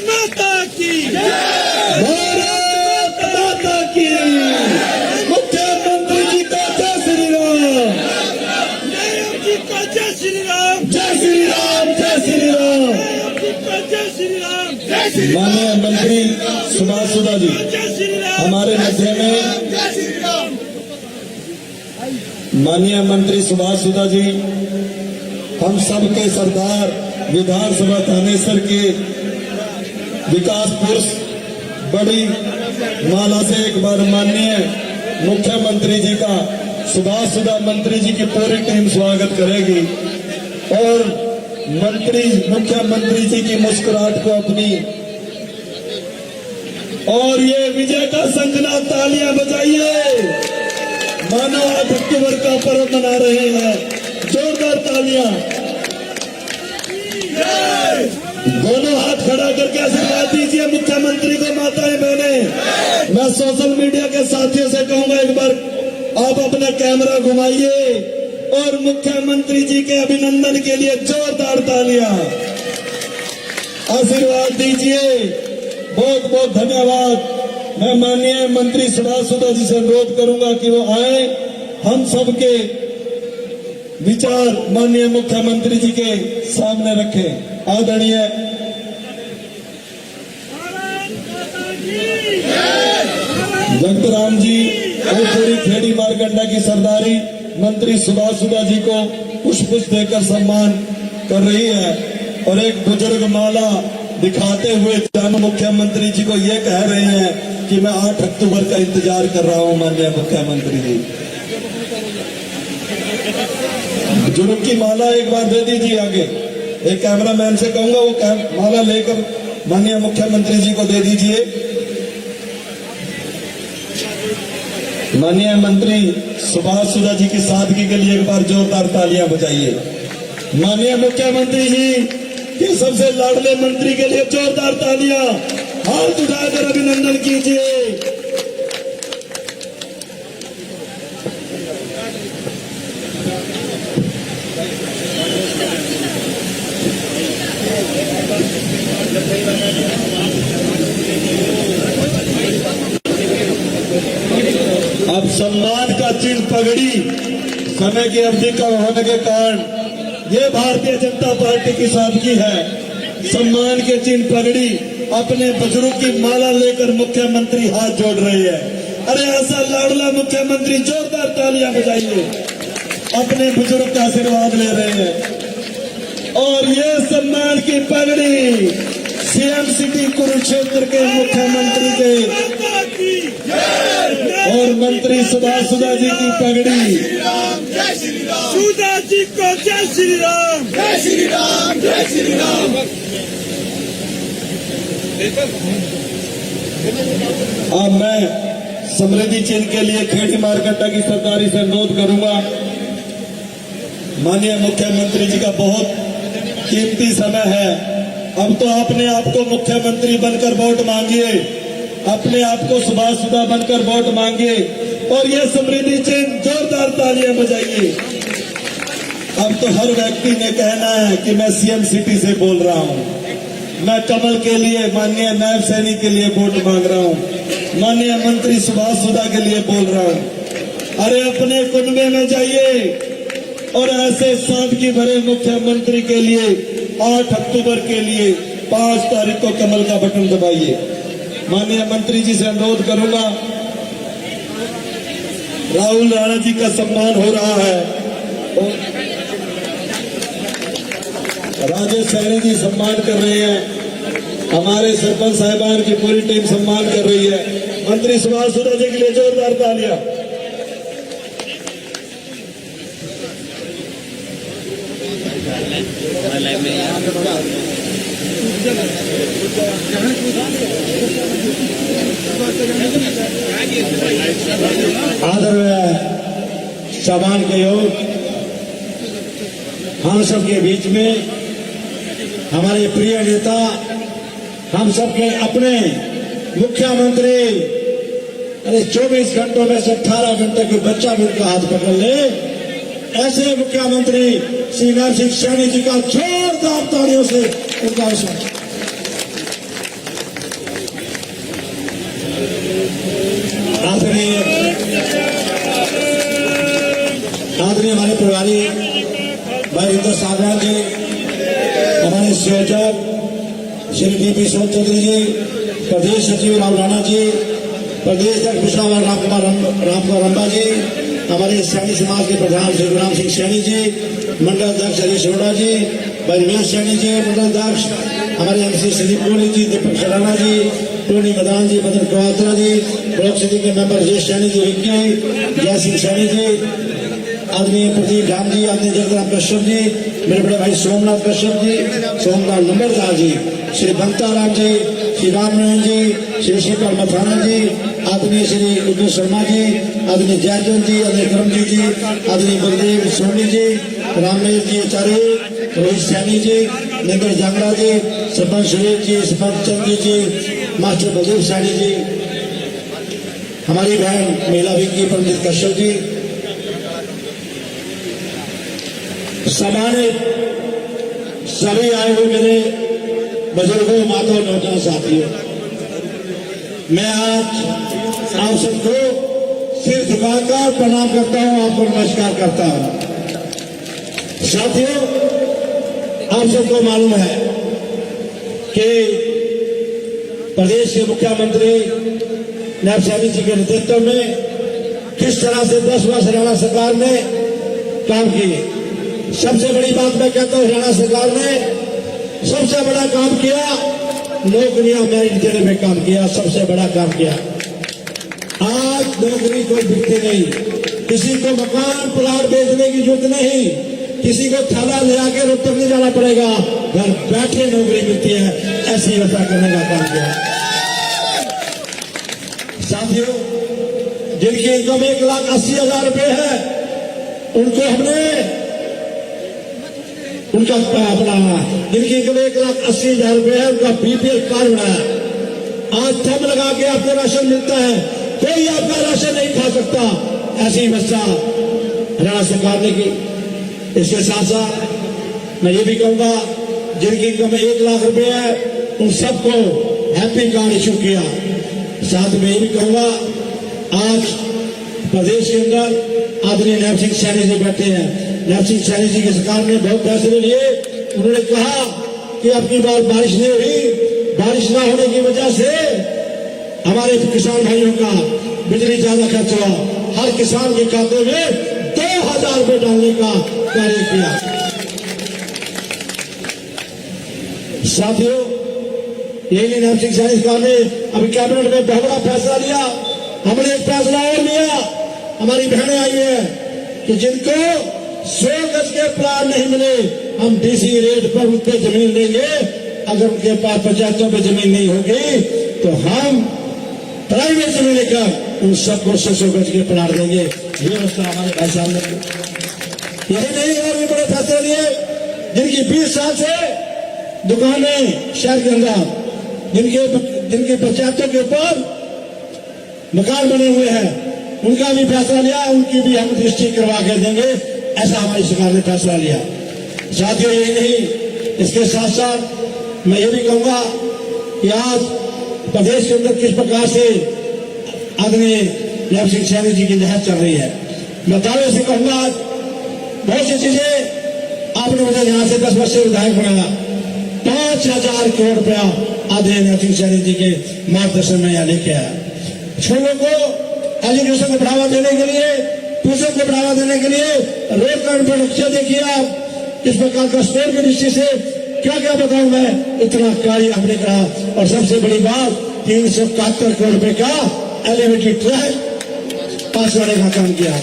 माता की भारत माता की मुख्यमंत्री जी का जय श्री राम। नायक जी का जय श्री राम। जय श्री राम। जय श्री राम। नायक जी का जय श्री राम। जय श्री माननीय मंत्री सुभाष सुधा जी जय श्री राम। हमारे मध्य में, जय श्री राम। माननीय मंत्री सुभाष सुधा जी हम सबके सरदार विधानसभा थानेसर के विकास पुरुष बड़ी माला से एक बार माननीय मुख्यमंत्री जी का सुभाष सुधा मंत्री जी की पूरी टीम स्वागत करेगी और मुख्यमंत्री जी की मुस्कुराहट को अपनी और ये विजय का शंखनाद तालियां बजाइए। मानो 8 अक्टूबर का पर्व मना रहे हैं, जोरदार तालियां। दोनों हाथ खड़ा करके आशीर्वाद दीजिए मुख्यमंत्री को। माताएं बहनें, मैं सोशल मीडिया के साथियों से कहूंगा एक बार आप अपना कैमरा घुमाइए और मुख्यमंत्री जी के अभिनंदन के लिए जोरदार तालियां। आशीर्वाद दीजिए। बहुत बहुत धन्यवाद। मैं माननीय मंत्री सुभाष सुधा जी से अनुरोध करूंगा कि वो आए, हम सबके विचार माननीय मुख्यमंत्री जी के सामने रखें। आदरणीय जगतराम जी और पूरी खेड़ी मारकंडा की सरदारी मंत्री सुभाष सुधा जी को पुष्प देकर सम्मान कर रही है और एक बुजुर्ग माला दिखाते हुए जानो मुख्यमंत्री जी को ये कह रहे हैं कि मैं 8 अक्टूबर का इंतजार कर रहा हूं। माननीय मुख्यमंत्री जी बुजुर्ग की माला एक बार दे दीजिए आगे। एक कैमरामैन से कहूंगा वो माला लेकर माननीय मुख्यमंत्री जी को दे दीजिए। माननीय मंत्री सुभाष सुधा जी की सादगी के लिए एक बार जोरदार तालियां बजाइए। माननीय मुख्यमंत्री जी के सबसे लाडले मंत्री के लिए जोरदार तालियां। हाथ उठाकर अभिनंदन कीजिए। अब सम्मान का चिन्ह पगड़ी समय की अवधि कम होने के कारण ये भारतीय जनता पार्टी की सादगी है। सम्मान के चिन्ह पगड़ी अपने बुजुर्ग की माला लेकर मुख्यमंत्री हाथ जोड़ रहे हैं। अरे ऐसा लाडला मुख्यमंत्री, जोरदार तालियां बजाइए। अपने बुजुर्ग का आशीर्वाद ले रहे हैं और ये सम्मान की पगड़ी सीएम सिटी कुरुक्षेत्र के मुख्यमंत्री के और मंत्री सुभाष सुधा जी की पगड़ी। सुधा जी को जय श्री राम। जय श्री राम। जय श्री राम। अब मैं समृद्धि चिन्ह के लिए खेड़ी मारकंडा की सरदारी से अनुरोध करूंगा। माननीय मुख्यमंत्री जी का बहुत कीमती समय है। अब तो अपने आप को मुख्यमंत्री बनकर वोट मांगिए, अपने आप को सुभाष सुधा बनकर वोट मांगिए और ये समृद्धि चिन्ह जोरदार तालियां बजाइए। अब तो हर व्यक्ति ने कहना है कि मैं सीएम सिटी से बोल रहा हूं, मैं कमल के लिए, माननीय नायब सैनिक के लिए वोट मांग रहा हूं, माननीय मंत्री सुभाष सुधा के लिए बोल रहा हूं। अरे अपने कुनबे में जाइए और ऐसे सादगी भरे मुख्यमंत्री के लिए 8 अक्टूबर के लिए 5 तारीख को कमल का बटन दबाइए। माननीय मंत्री जी से अनुरोध करूंगा। राहुल राणा जी का सम्मान हो रहा है और राजेश सैनी जी सम्मान कर रहे हैं। हमारे सरपंच साहिबान की पूरी टीम सम्मान कर रही है। मंत्री सुभाष सुधा जी के लिए जोरदार तालियां। आदरणीय सामान के योग हम सबके बीच में हमारे प्रिय नेता, हम सबके अपने मुख्यमंत्री, अरे 24 घंटों में से 18 घंटे की बच्चा भी उनका हाथ पकड़ ले, ऐसे मुख्यमंत्री श्री नरसिंह सैनी जी का जोरदार तालियों से उनका राजेंद्र सागवान जी, हमारे संयोजक श्री डीपी सोन चौधरी जी, प्रदेश सचिव राम राणा जी, प्रदेश अध्यक्ष विशाल रामकुमार रंबा जी, हमारे सैनी समाज के प्रधान श्री गुलाम सिंह सैनी जी, मंडल अध्यक्ष हरीश अरोड़ा जी, बलवीर सैनी जी, मंडल अध्यक्ष हमारे एमसी संदीप कोहली जी, दीपक शराना जी, टोनी मदान जी, मदन कवात्रा जी, ब्लॉक समिति के मेंबर राजेश सैनी जी, विक्की जय सिंह सैनी जी, आदरणीय प्रदीप धाम जी, आदरणीय जगराम कश्यप जी, मेरे बड़े भाई सोमनाथ कश्यप जी, सोमनाथ नंबरदार जी, श्री बंताराम जी, श्री रामनारायण जी, श्री शिवपाल मथाना जी, आदरणीय श्री उदय शर्मा जी, आदरणीय जयचंद जी, आदरणीय करमजीत जी, आदरणीय बलदेव सोनी जी, रामनाथ जी आचार्य, रोहित सैनी जी, नंदर जांगड़ा जी, सरपंच सुरेश जी, सरपंच चंद्र जी, मास्टर बलदेव सैनी जी, हमारी बहन महिला विक्की पंडित कश्यप जी, सम्मानित सभी आए हुए मेरे बुजुर्गों, माताओं, नौजवान साथियों, मैं आज आप सबको सिर झुकाकर प्रणाम करता हूं, आपको नमस्कार करता हूं। साथियों, आप सबको मालूम है कि प्रदेश के मुख्यमंत्री नायब सैनी जी के नेतृत्व में किस तरह से 10 वर्ष हरियाणा सरकार ने काम किए। सबसे बड़ी बात मैं कहता हूं, हरियाणा सरकार ने सबसे बड़ा काम किया, नौकरियां मेरिट देने में काम किया, सबसे बड़ा काम किया। आज नौकरी कोई बिकती नहीं, किसी को मकान प्लाट बेचने की जरूरत नहीं, किसी को थैला ले आके रोहतक नहीं जाना पड़ेगा, घर बैठे नौकरी मिलती है, ऐसी व्यवस्था करने का काम किया। साथियों, जिनकी इनकम 1,80,000 रुपए है, उनको हमने उनका अपना जिनकी इनकम 1,80,000 रुपए है, उनका बीपीएल कार्ड बनाया। आज थम लगा के आपको राशन मिलता है, कोई आपका राशन नहीं खा सकता, ऐसी व्यवस्था हरियाणा सरकार ने की। इसके साथ साथ मैं ये भी कहूंगा, जिनकी इनकम 1,00,000 रुपए है, उन सबको हैप्पी कार्ड इशू किया। साथ में ये भी कहूंगा, आज प्रदेश के अंदर आदरणीय नायब सिंह सैनी जी बैठे हैं। नायब सिंह सैनी जी की सरकार ने बहुत फैसले लिए। उन्होंने कहा कि अब की बार बारिश नहीं हुई, बारिश न होने की वजह से हमारे किसान भाइयों का बिजली ज्यादा खर्च हुआ, हर किसान के खाते में 2,000 रुपए डालने का कार्य किया। साथियों, यही नायब सिंह सैनी सरकार ने अभी कैबिनेट में बहुत बड़ा फैसला लिया। हमने एक फैसला और लिया, हमारी बहनें आई है कि जिनको 100 गज के प्लाट नहीं मिले, हम डीसी रेट पर उन पे जमीन देंगे। अगर उनके पास पंचायतों पे जमीन नहीं होगी तो हम प्राइवेट जमीन लेकर उन सबको 100 गज के प्लाट देंगे। ये व्यवस्था हमारे भाई साहब ने, यही नहीं और भी बड़े फैसले लिए। जिनकी 20 साल से दुकानें शहर के अंदर, जिनके पंचायतों के ऊपर मकान बने हुए हैं, उनका भी फैसला लिया, उनकी भी हम रजिस्ट्री करवा कर देंगे, ऐसा हमारी सरकार ने फैसला लिया। साथियों, यही नहीं, इसके साथ साथ मैं ये भी कहूंगा कि आज प्रदेश के अंदर किस प्रकार से आदरणीय नायब सिंह सैनी जी की लहर चल रही है। मैं दावे से कहूंगा, आज बहुत सी चीजें आपने मुझे यहां से 10 वर्ष से विधायक बनाया। 5,000 करोड़ रुपया आदरणीय नायब सिंह सैनी जी के मार्गदर्शन में यहां लेके आया। स्कूलों को एजुकेशन को बढ़ावा देने के लिए, ट्यूशन को बढ़ावा देने के लिए रोड का इंफ्रास्ट्रक्चर देखिए आप, किस प्रकार का स्पोर्ट की दृष्टि से क्या क्या बताऊं मैं, इतना कार्य हमने करा। और सबसे बड़ी बात, 371 करोड़ रुपए का एलिवेटेड ट्रैक पास करने का काम किया।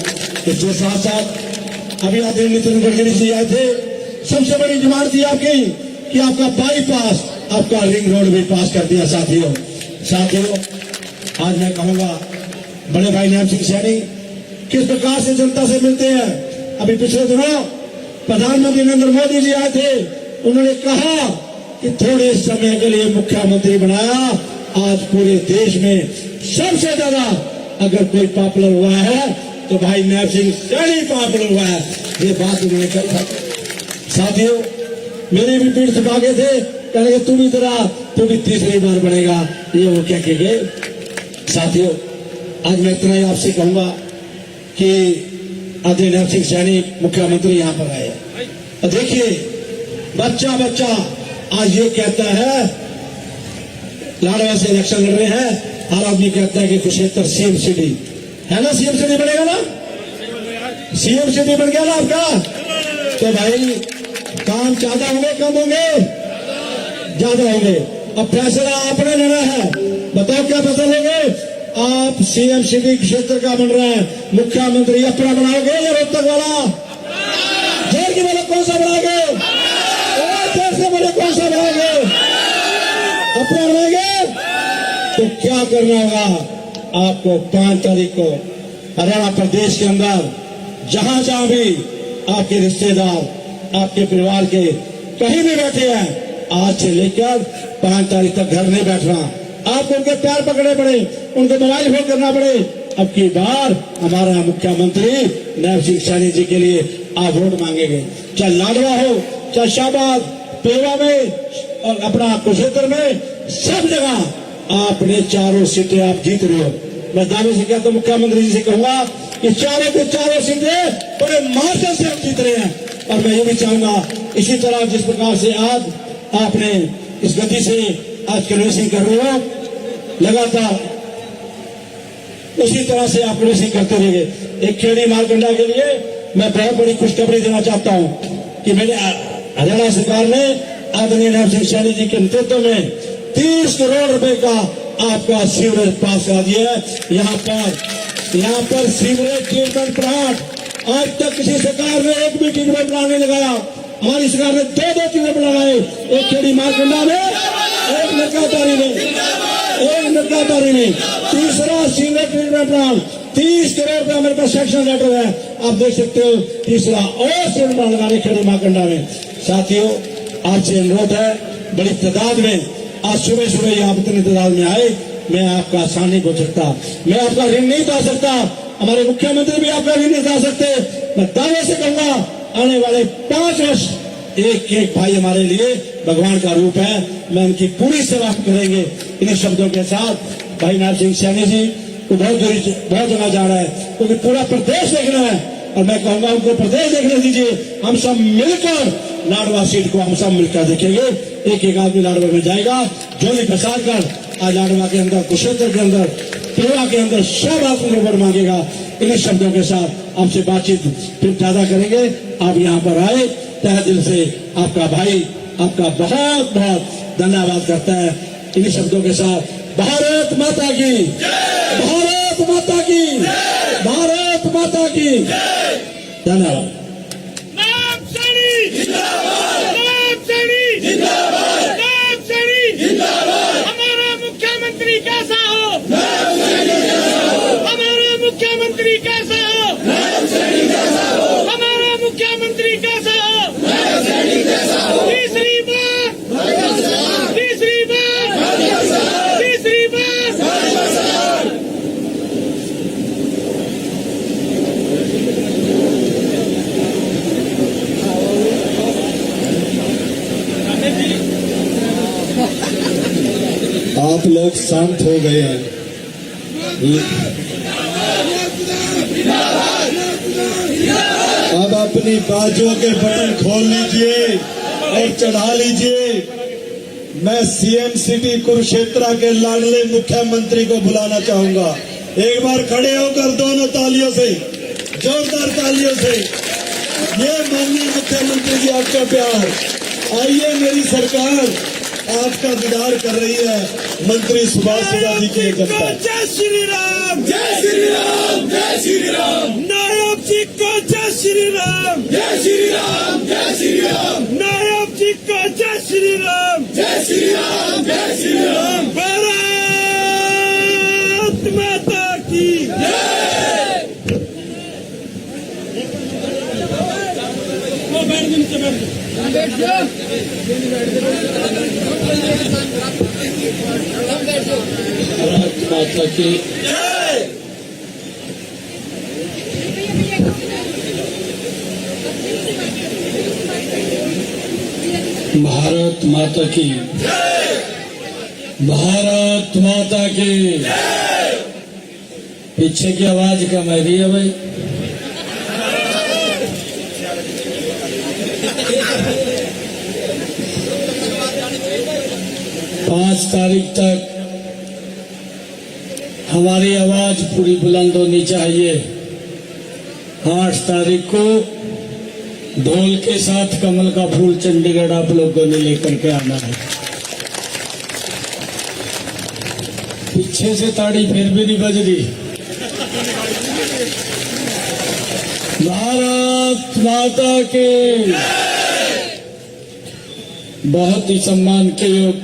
इसके साथ साथ अभी आदरणीय नितिन गडकरी जी आए थे, सबसे बड़ी डिमांड थी आपकी कि आपका बाईपास, आपका रिंग रोड भी पास कर दिया। साथियों, आज मैं कहूंगा, बड़े भाई नायब सिंह सैनी किस प्रकार से जनता से मिलते हैं। अभी पिछले दिनों प्रधानमंत्री नरेंद्र मोदी जी आए थे, उन्होंने कहा कि थोड़े समय के लिए मुख्यमंत्री बनाया। आज पूरे देश में सबसे ज्यादा अगर कोई पॉपुलर हुआ है तो भाई नायब सिंह सैनी पॉपुलर हुआ है, ये बात उन्होंने कही। साथियों, मेरी भी पीठ थका गए थे, कहेंगे तू भी तीसरी बार बनेगा, ये वो क्या कहेंगे। साथियों, आज मैं इतना ही आपसे कहूंगा कि आदरणीय नायब सिंह सैनी मुख्यमंत्री यहां पर आए, और देखिए बच्चा बच्चा आज ये कहता है, लाडवा से इलेक्शन लड़ रहे हैं, हर आदमी कहता है कि कुरुक्षेत्र सीएम सिटी है ना, सीएम सिटी बनेगा ना, सीएम सिटी बन गया ना आपका। तो भाई काम ज्यादा होंगे कम होंगे, ज्यादा होंगे। अब फैसला आपने लेना है, बताओ क्या फैसला लेंगे आप। सीएम सिटी क्षेत्र का बन रहा है, मुख्यमंत्री अपना बनाओगे या रोहतक वाला, जेल की वाला कौन सा बनाओगे, से बड़े कौन सा बनाओगे, अपना बनाएंगे। तो क्या करना होगा आपको 5 तारीख को हरियाणा प्रदेश के अंदर जहां जहां भी आपके रिश्तेदार आपके परिवार के कहीं भी बैठे हैं, आज से लेकर 5 तारीख तक घर नहीं बैठना, आपको उनके पैर पकड़ने पड़े, उनको मोबाइल फोन करना पड़े। अब की बार हमारा मुख्यमंत्री नायब सिंह सैनी जी के लिए आप वोट मांगेंगे, चाहे लाडवा हो चाहे शाहबाद, पेवा में और अपना कुरुक्षेत्र में, सब जगह आपने चारों सीटें आप जीत रहे हो। मैं दावे से कहता हूं, मुख्यमंत्री जी से कहूंगा कि चारों के चारों सीटें बड़े मार्जिन से आप जीत रहे हैं। और मैं ये भी चाहूंगा इसी तरह जिस प्रकार से आज आपने इस गति से आज कैनवेसिंग कर रहे हो, लगातार उसी तरह से आप कैनवेसिंग करते रहिए। एक खेड़ी मारकंडा के लिए मैं बहुत बड़ी खुशखबरी देना चाहता हूं कि मेरे हरियाणा सरकार ने आदरणीय नायब सिंह सैनी जी के नेतृत्व में 30 करोड़ रुपए का आपका सीवरेज पास करा दिया है। यहाँ पर सीवरेज ट्रीटमेंट प्लांट आज तक किसी सरकार ने एक भी ट्रीटमेंट प्लांट नहीं लगाया, हमारी सरकार ने 2 ट्रीटमेंट लगाए, एक खेड़ी मारकंडा में, एक नरकातारी में, तीसरा सीवरेज ट्रीटमेंट प्लांट। 30 करोड़ का मेरे पास सेक्शन लेटर है, आप देख सकते हो। तीसरा और सीवरेज प्लांट लगाने खेड़ी मारकंडा में। साथियों आपसे अनुरोध है, बड़ी तादाद में आज सुबह सुबह आप इतनी तादाद में आए, मैं आपका आसान नहीं पहुंच सकता, मैं आपका ऋण नहीं उतार सकता, हमारे मुख्यमंत्री भी आपका ऋण नहीं उतार सकते। मैं दावे से कहूंगा आने वाले 5 वर्ष एक एक भाई हमारे लिए भगवान का रूप है, मैं उनकी पूरी सेवा करेंगे। इन शब्दों के साथ भाई नायब सिंह सैनी जी को बहुत जगह जा रहा है, क्योंकि पूरा प्रदेश देखना है, और मैं कहूंगा उनको प्रदेश देखने दीजिए। हम सब मिलकर लाडवा सीट को हम सब मिलकर देखेंगे, एक एक आदमी लाडवा में जाएगा, झोली प्रसार कर आज लाडवा के अंदर, कुरुक्षेत्र के अंदर, पेवा के अंदर सब आदमी वोट मांगेगा। इन शब्दों के साथ आपसे बातचीत फिर ज्यादा करेंगे। आप यहाँ पर आए, तहे दिल से आपका भाई आपका बहुत बहुत धन्यवाद करता है। इन शब्दों के साथ भारत माता की, भारत माता की, भारत माता की धन्यवाद। नायब सैनी जिंदाबाद, नायब सैनी जिंदाबाद, नायब सैनी जिंदाबाद। हमारा मुख्यमंत्री कैसा हो, नायब सैनी कैसा हो, हमारा मुख्यमंत्री कैसा हो, नायब सैनी कैसा हो, हमारा मुख्यमंत्री कैसा हो, नायब सैनी कैसा हो। तीसरी बार, तीसरी बार, तीसरी बार। आप लोग शांत हो गए हैं, अब अपनी बाजुओं के बटन खोल लीजिए और चढ़ा लीजिए। मैं सीएम सिटी कुरुक्षेत्र के लाडले मुख्यमंत्री को बुलाना चाहूंगा। एक बार खड़े होकर दोनों तालियों से, जोरदार तालियों से, ये माननीय मुख्यमंत्री जी आपका प्यार। आइए, मेरी सरकार आपका दीदार कर रही है। मंत्री सुभाष सुधा जी की जनता। जय श्री राम, जय श्री राम, जय श्री राम। नायब जी को जय श्री राम, जय श्री राम, जय श्री राम। नायब जी को जय श्री राम, जय श्री राम, जय श्री राम। भारत माता की जय। वो बैठ जाओ। भारत माता की जय। भारत माता की जय। भारत माता की जय। पीछे की आवाज कम आ रही है भाई। 5 तारीख तक हमारी आवाज पूरी बुलंद होनी चाहिए। 8 तारीख को ढोल के साथ कमल का फूल चंडीगढ़ आप लोगों ने लेकर के आना है। पीछे से ताड़ी फिर भी नहीं बज रही। भारत माता के बहुत ही सम्मान के योग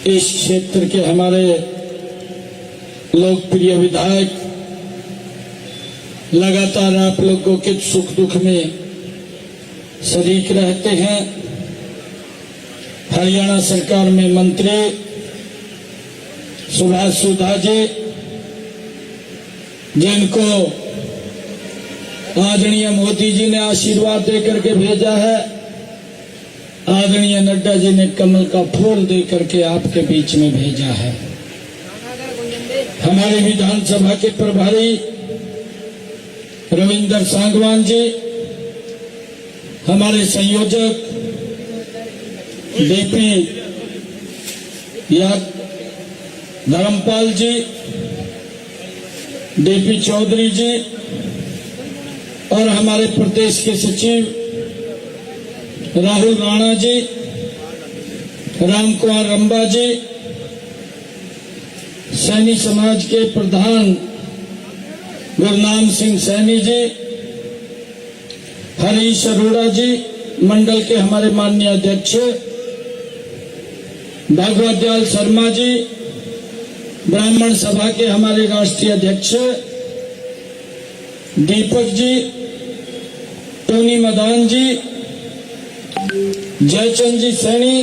इस क्षेत्र के हमारे लोकप्रिय विधायक लगातार आप लोगों के सुख दुख में शरीक रहते हैं। हरियाणा सरकार में मंत्री सुभाष सुधा जी, जिनको आदरणीय मोदी जी ने आशीर्वाद देकर के भेजा है, आदरणीय नड्डा जी ने कमल का फूल देकर के आपके बीच में भेजा है। हमारे विधानसभा के प्रभारी रविंदर सांगवान जी, हमारे संयोजक डीपी या धर्मपाल जी, डीपी चौधरी जी और हमारे प्रदेश के सचिव राहुल राणा जी, राम कुमार रंबा जी, सैनी समाज के प्रधान गुरनाम सिंह सैनी जी, हरीश अरोड़ा जी, मंडल के हमारे माननीय अध्यक्ष भागवत दयाल शर्मा जी, ब्राह्मण सभा के हमारे राष्ट्रीय अध्यक्ष दीपक जी, टोनी मदान जी, जयचंद जी सैनी,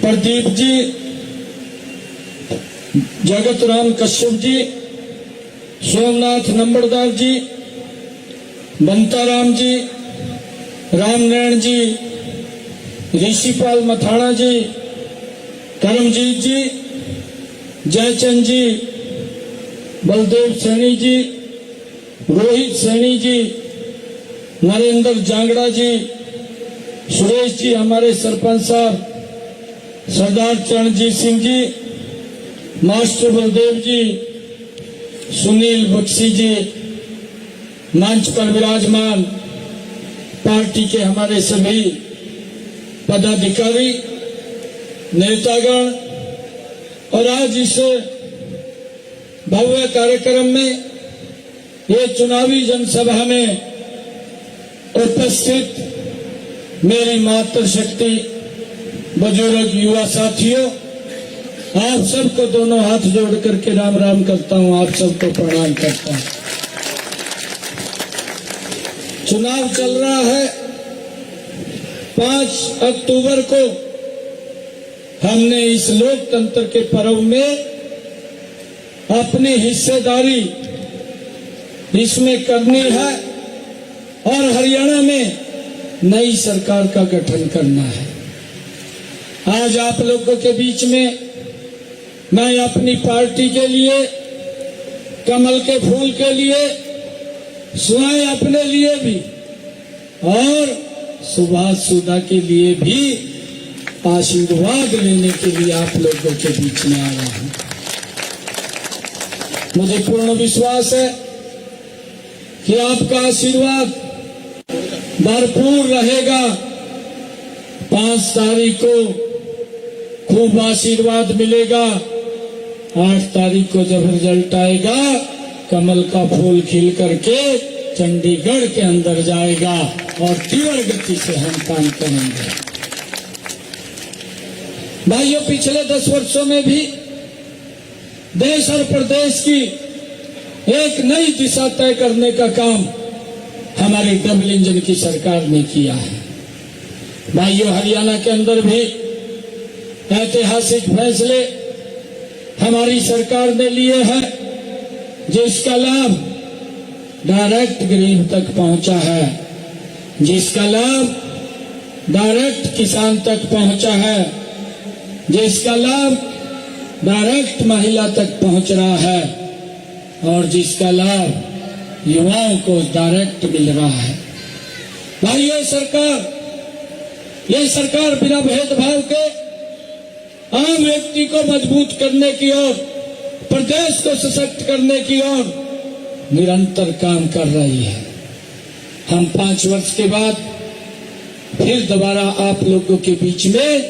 प्रदीप जी, जगत राम कश्यप जी, सोमनाथ नंबरदार जी, बंताराम जी, रामनारायण जी, ऋषिपाल मथाना जी, करमजीत जी, जयचंद जी, बलदेव सैनी जी, रोहित सैनी जी, नरेंद्र जांगड़ा जी, सुरेश जी, हमारे सरपंच साहब सरदार चरणजीत सिंह जी, मास्टर बलदेव जी, सुनील बख्शी जी, मंच पर विराजमान पार्टी के हमारे सभी पदाधिकारी, नेतागण और आज इस भव्य कार्यक्रम में ये चुनावी जनसभा में उपस्थित मेरी मातृशक्ति बुजुर्ग युवा साथियों, आप सबको दोनों हाथ जोड़ करके राम राम करता हूं, आप सबको प्रणाम करता हूं। चुनाव चल रहा है। 5 अक्टूबर को हमने इस लोकतंत्र के पर्व में अपनी हिस्सेदारी इसमें करनी है और हरियाणा में नई सरकार का गठन करना है। आज आप लोगों के बीच में मैं अपनी पार्टी के लिए, कमल के फूल के लिए, स्वयं अपने लिए भी और सुभाष सुधा के लिए भी आशीर्वाद लेने के लिए आप लोगों के बीच में आया हूं। मुझे पूर्ण विश्वास है कि आपका आशीर्वाद भरपूर रहेगा। 5 तारीख को खूब आशीर्वाद मिलेगा। 8 तारीख को जब रिजल्ट आएगा, कमल का फूल खिल करके चंडीगढ़ के अंदर जाएगा और तीव्र गति से हम काम करेंगे। भाइयों, पिछले 10 वर्षों में भी देश और प्रदेश की एक नई दिशा तय करने का काम हमारी डबल इंजन की सरकार ने किया है। भाइयों, हरियाणा के अंदर भी ऐतिहासिक फैसले हमारी सरकार ने लिए हैं, जिसका लाभ डायरेक्ट गरीब तक पहुंचा है, जिसका लाभ डायरेक्ट किसान तक पहुंचा है, जिसका लाभ डायरेक्ट महिला तक पहुंच रहा है और जिसका लाभ युवाओं को डायरेक्ट मिल रहा है। भाइयों, ये सरकार बिना भेदभाव के आम व्यक्ति को मजबूत करने की ओर, प्रदेश को सशक्त करने की ओर निरंतर काम कर रही है। हम 5 वर्ष के बाद फिर दोबारा आप लोगों के बीच में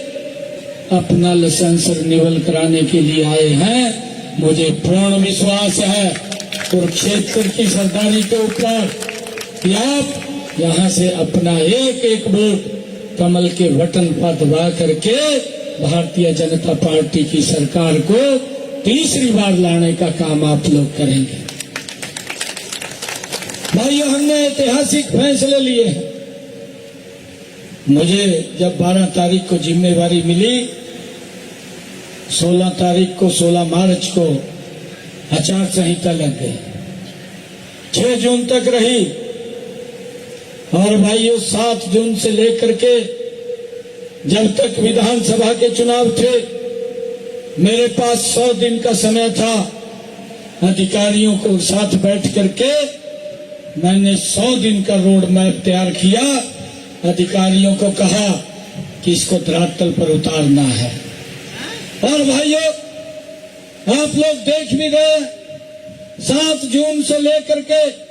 अपना लाइसेंस रिन्यूअल कराने के लिए आए हैं। मुझे पूर्ण विश्वास है कुरुक्षेत्र की सरदारी के ऊपर कि आप यहाँ से अपना एक एक वोट कमल के बटन पर दबा करके भारतीय जनता पार्टी की सरकार को तीसरी बार लाने का काम आप लोग करेंगे। भाइयों, हमने ऐतिहासिक फैसले लिए हैं। मुझे जब 12 तारीख को जिम्मेवारी मिली, 16 तारीख को 16 मार्च को आचार संहिता लग गई, 6 जून तक रही और भाइयों 7 जून से लेकर के जब तक विधानसभा के चुनाव थे मेरे पास 100 दिन का समय था। अधिकारियों को साथ बैठ करके मैंने 100 दिन का रोड मैप तैयार किया। अधिकारियों को कहा कि इसको धरातल पर उतारना है। और भाइयों, आप लोग देख भी गए, 7 जून से लेकर के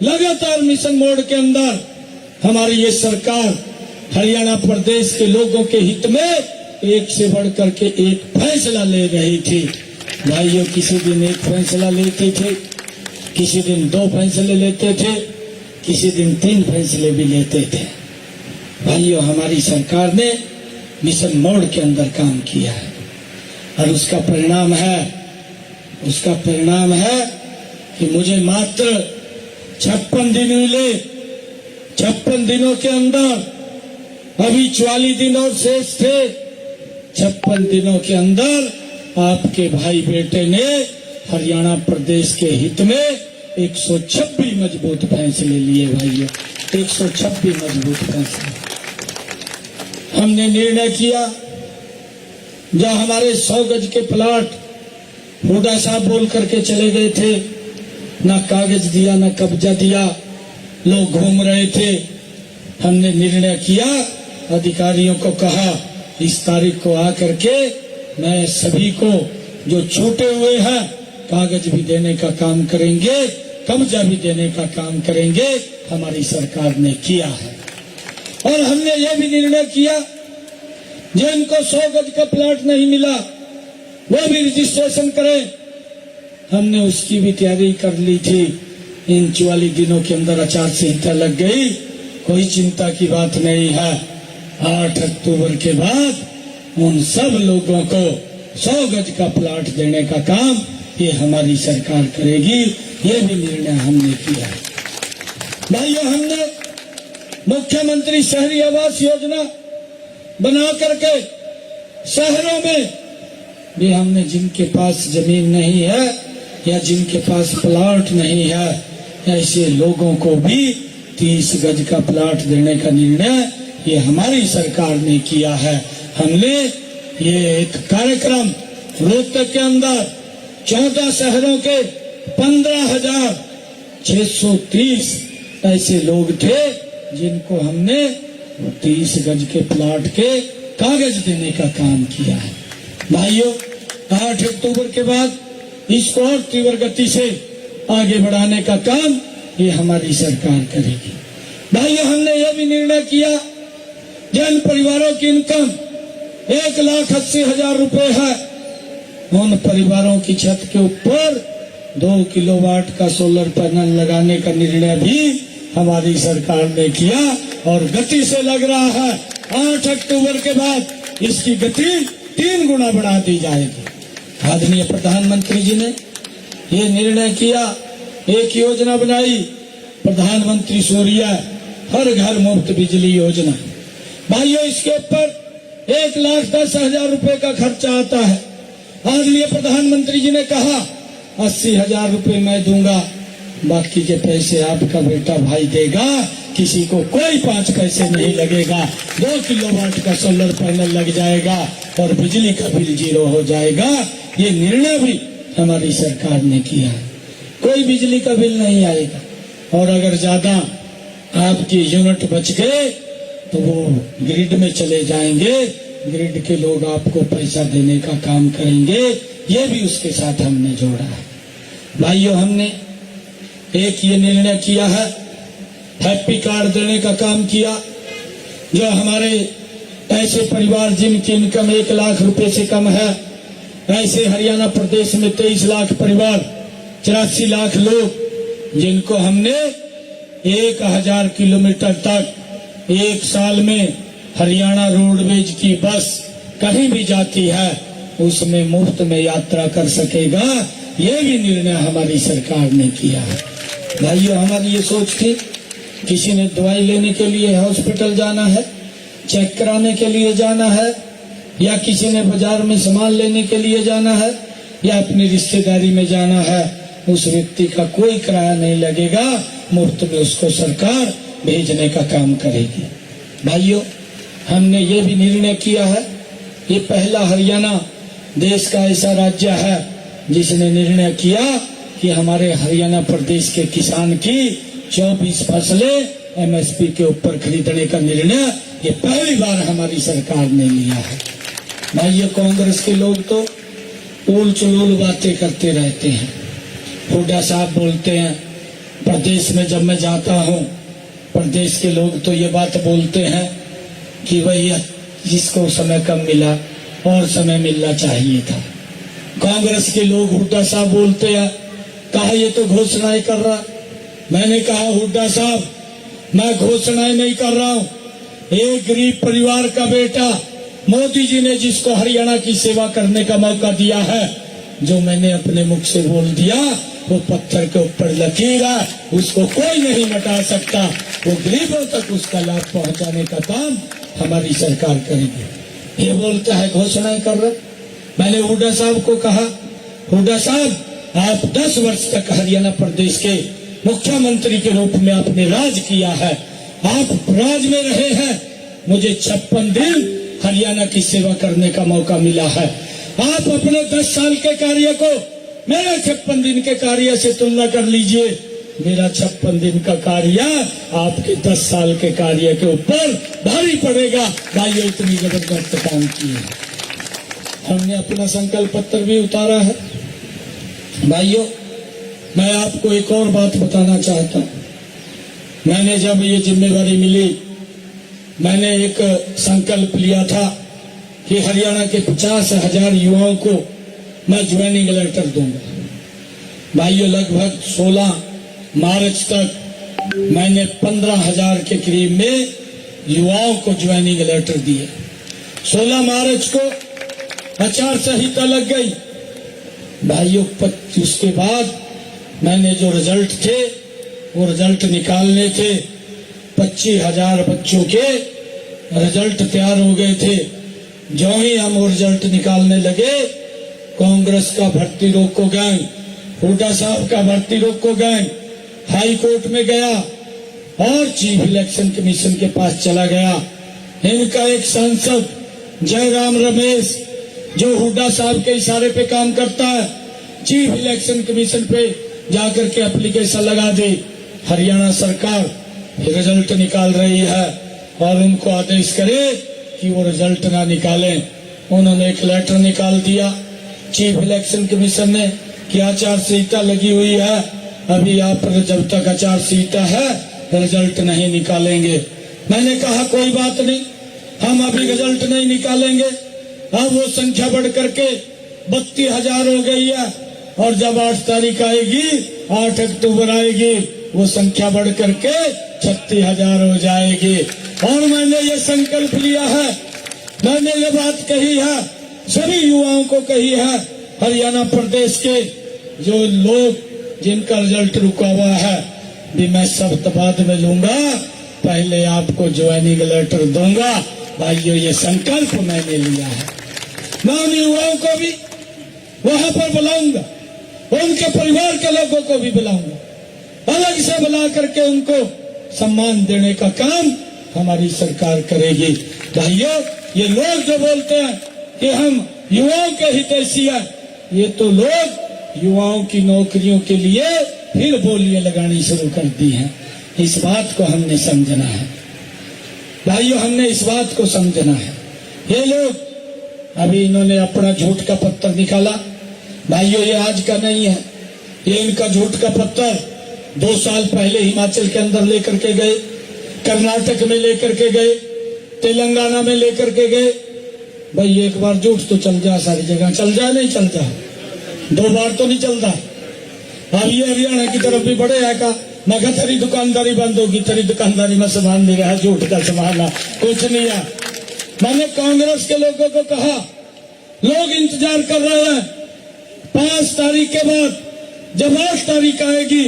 लगातार मिशन मोड के अंदर हमारी ये सरकार हरियाणा प्रदेश के लोगों के हित में एक से बढ़कर के एक फैसला ले रही थी। भाइयों, किसी दिन एक फैसला लेते थे, किसी दिन 2 फैसले लेते थे, किसी दिन 3 फैसले भी लेते थे। भाइयों, हमारी सरकार ने मिशन मोड के अंदर काम किया है और उसका परिणाम है कि मुझे मात्र 56 दिन मिले। 56 दिनों के अंदर अभी 44 दिन और शेष थे। 56 दिनों के अंदर आपके भाई बेटे ने हरियाणा प्रदेश के हित में 126 मजबूत फैसले लिए। भाइयों, 126 मजबूत फैसले हमने निर्णय किया। जो हमारे 100 गज के प्लाट हुडा साहब बोल करके चले गए थे, ना कागज दिया ना कब्जा दिया, लोग घूम रहे थे। हमने निर्णय किया, अधिकारियों को कहा इस तारीख को आकर के मैं सभी को जो छूटे हुए हैं कागज भी देने का काम करेंगे, कब्जा भी देने का काम करेंगे। हमारी सरकार ने किया है। और हमने ये भी निर्णय किया जिनको 100 गज का प्लाट नहीं मिला वो भी रजिस्ट्रेशन करें। हमने उसकी भी तैयारी कर ली थी। इन 44 दिनों के अंदर आचार संहिता लग गई, कोई चिंता की बात नहीं है। 8 अक्टूबर के बाद उन सब लोगों को 100 गज का प्लाट देने का काम ये हमारी सरकार करेगी। ये भी निर्णय हमने किया है। भाइयों, हमने मुख्यमंत्री शहरी आवास योजना बना करके शहरों में भी हमने जिनके पास जमीन नहीं है या जिनके पास प्लाट नहीं है ऐसे लोगों को भी 30 गज का प्लाट देने का निर्णय ये हमारी सरकार ने किया है। हमने ये एक कार्यक्रम रोहतक के अंदर 14 शहरों के 15,630 ऐसे लोग थे जिनको हमने 30 गज के प्लाट के कागज देने का काम किया है। भाइयों, 8 अक्टूबर के बाद इसको और तीव्र गति से आगे बढ़ाने का काम ये हमारी सरकार करेगी। भाइयों, हमने ये भी निर्णय किया जिन परिवारों की इनकम 1,80,000 रुपए है उन परिवारों की छत के ऊपर 2 किलोवाट का सोलर पैनल लगाने का निर्णय भी हमारी सरकार ने किया और गति से लग रहा है। 8 अक्टूबर के बाद इसकी गति 3 गुना बढ़ा दी जाएगी। आदरणीय प्रधानमंत्री जी ने ये निर्णय किया, एक योजना बनाई, प्रधानमंत्री सूर्य हर घर मुफ्त बिजली योजना। भाइयों, इसके ऊपर 1,10,000 रुपए का खर्चा आता है। आदरणीय प्रधानमंत्री जी ने कहा 80,000 रुपए मैं दूंगा, बाकी के पैसे आपका बेटा भाई देगा, किसी को कोई 5 पैसे नहीं लगेगा। 2 किलोवाट का सोलर पैनल लग जाएगा और बिजली का बिल 0 हो जाएगा। ये निर्णय भी हमारी सरकार ने किया है। कोई बिजली का बिल नहीं आएगा और अगर ज्यादा आपकी यूनिट बच गए तो वो ग्रिड में चले जाएंगे, ग्रिड के लोग आपको पैसा देने का काम करेंगे। ये भी उसके साथ हमने जोड़ा है। भाइयों, हमने एक ये निर्णय किया है, हैप्पी कार्ड देने का काम किया। जो हमारे ऐसे परिवार जिनकी इनकम 1 लाख रुपए से कम है, ऐसे हरियाणा प्रदेश में 23 लाख परिवार, 84 लाख लोग, जिनको हमने 1000 किलोमीटर तक 1 साल में हरियाणा रोडवेज की बस कहीं भी जाती है उसमें मुफ्त में यात्रा कर सकेगा। ये भी निर्णय हमारी सरकार ने किया है। भाइयों, हमारी ये सोच थी, किसी ने दवाई लेने के लिए हॉस्पिटल जाना है, चेक कराने के लिए जाना है, या किसी ने बाजार में सामान लेने के लिए जाना है, या अपनी रिश्तेदारी में जाना है, उस व्यक्ति का कोई किराया नहीं लगेगा, मुफ्त में उसको सरकार भेजने का काम करेगी। भाइयों, हमने ये भी निर्णय किया है, ये पहला हरियाणा देश का ऐसा राज्य है जिसने निर्णय किया कि हमारे हरियाणा प्रदेश के किसान की 24 फसलें एमएसपी के ऊपर खरीदने का निर्णय ये पहली बार हमारी सरकार ने लिया है। भाइयों, कांग्रेस के लोग तो उल चुलूल बातें करते रहते हैं। हुड्डा साहब बोलते हैं, प्रदेश में जब मैं जाता हूँ प्रदेश के लोग तो ये बात बोलते हैं कि वही जिसको समय कम मिला और समय मिलना चाहिए था। कांग्रेस के लोग हुड्डा साहब बोलते हैं, कहा ये तो घोषणाएं कर रहा। मैंने कहा, हुड्डा साहब, मैं घोषणाएं नहीं कर रहा हूँ। एक गरीब परिवार का बेटा, मोदी जी ने जिसको हरियाणा की सेवा करने का मौका दिया है, जो मैंने अपने मुख से बोल दिया वो पत्थर के ऊपर लकीर है, उसको कोई नहीं मिटा सकता। वो गरीबों तक उसका लाभ पहुंचाने का काम हमारी सरकार करेगी। ये बोलता है घोषणाएं कर रहे। मैंने हुड्डा साहब को कहा, हुड्डा साहब, आप 10 वर्ष तक हरियाणा प्रदेश के मुख्यमंत्री के रूप में आपने राज किया है, आप राज में रहे हैं। मुझे 56 दिन हरियाणा की सेवा करने का मौका मिला है। आप अपने 10 साल के कार्य को मेरे 56 दिन के कार्य से तुलना कर लीजिए। मेरा 56 दिन का कार्य आपके 10 साल के कार्य के ऊपर भारी पड़ेगा। भाइयों, इतनी जबरदस्त काम किए। हमने अपना संकल्प पत्र भी उतारा है। भाइयों, मैं आपको एक और बात बताना चाहता हूँ। मैंने जब ये जिम्मेवारी मिली, मैंने एक संकल्प लिया था कि हरियाणा के 50,000 युवाओं को मैं ज्वाइनिंग लेटर दूंगा। भाइयों, लगभग 16 मार्च तक मैंने 15,000 के करीब में युवाओं को ज्वाइनिंग लेटर दिए। 16 मार्च को आचार संहिता लग गई। भाइयों, उसके बाद मैंने जो रिजल्ट थे वो रिजल्ट निकालने थे। 25,000 बच्चों के रिजल्ट तैयार हो गए थे। जो ही हम वो रिजल्ट निकालने लगे, कांग्रेस का भर्ती रोको गैंग, हुड्डा साहब का भर्ती रोको गैंग हाई कोर्ट में गया और चीफ इलेक्शन कमीशन के पास चला गया। इनका एक सांसद जयराम रमेश, जो हुड्डा साहब के इशारे पे काम करता है, चीफ इलेक्शन कमीशन पे जाकर के एप्लीकेशन लगा दी। हरियाणा सरकार रिजल्ट निकाल रही है और उनको आदेश करे कि वो रिजल्ट ना निकालें। उन्होंने एक लेटर निकाल दिया चीफ इलेक्शन कमीशन ने कि आचार संहिता लगी हुई है, अभी आप जब तक आचार संहिता है रिजल्ट नहीं निकालेंगे। मैंने कहा कोई बात नहीं, हम अभी रिजल्ट नहीं निकालेंगे। अब वो संख्या बढ़ करके 32,000 हो गई है और जब 8 तारीख आएगी, 8 अक्टूबर आएगी, वो संख्या बढ़ करके 36,000 हो जाएगी। और मैंने ये संकल्प लिया है, मैंने ये बात कही है, सभी युवाओं को कही है, हरियाणा प्रदेश के जो लोग जिनका रिजल्ट रुका हुआ है भी मैं सब बाद में लूंगा, पहले आपको ज्वाइनिंग लेटर दूंगा। भाइयों, ये संकल्प मैंने लिया है। मैं उन युवाओं को भी वहां पर बुलाऊंगा, उनके परिवार के लोगों को भी बुलाऊंगा, अलग से बुला करके उनको सम्मान देने का काम हमारी सरकार करेगी। भाइयों, ये लोग जो बोलते हैं कि हम युवाओं के हितैषी हैं, ये तो लोग युवाओं की नौकरियों के लिए फिर बोलियां लगानी शुरू कर दी हैं। इस बात को हमने समझना है भाइयों, हमने इस बात को समझना है। ये लोग अभी इन्होंने अपना झूठ का पत्थर निकाला भाइयों, ये आज का नहीं है, ये इनका झूठ का पत्थर 2 साल पहले हिमाचल के अंदर लेकर के गए, कर्नाटक में लेकर के गए, तेलंगाना में लेकर के गए। भाई एक बार झूठ तो चल जाए, सारी जगह चल जाए, नहीं चल जाए, 2 बार तो नहीं चलता। अब ये हरियाणा की तरफ भी बढ़े है का, मगर तेरी दुकानदारी बंद होगी, तेरी दुकानदारी में सामान नहीं रहा, झूठ का सामान कुछ नहीं है। मैंने कांग्रेस के लोगों को कहा, लोग इंतजार कर रहे हैं 5 तारीख के बाद, जब 8 तारीख आएगी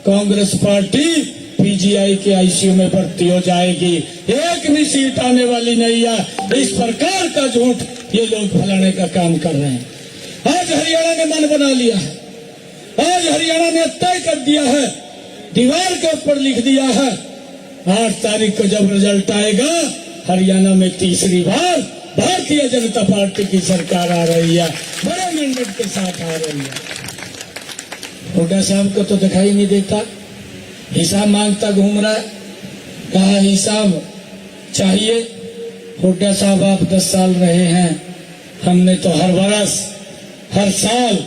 कांग्रेस पार्टी पीजीआई के आईसीयू में भर्ती हो जाएगी, एक भी सीट आने वाली नहीं है। इस प्रकार का झूठ ये लोग फैलाने का काम कर रहे हैं। आज हरियाणा ने मन बना लिया है, आज हरियाणा ने तय कर दिया है, दीवार के ऊपर लिख दिया है, 8 तारीख को जब रिजल्ट आएगा हरियाणा में तीसरी बार भारतीय जनता पार्टी की सरकार आ रही है, बड़े मैंडेट के साथ आ रही है। हुड्डा साहब को तो दिखाई नहीं देता, हिसाब मांगता घूम रहा है, कहा हिसाब चाहिए। हुड्डा साहब आप 10 साल रहे हैं, हमने तो हर वर्ष हर साल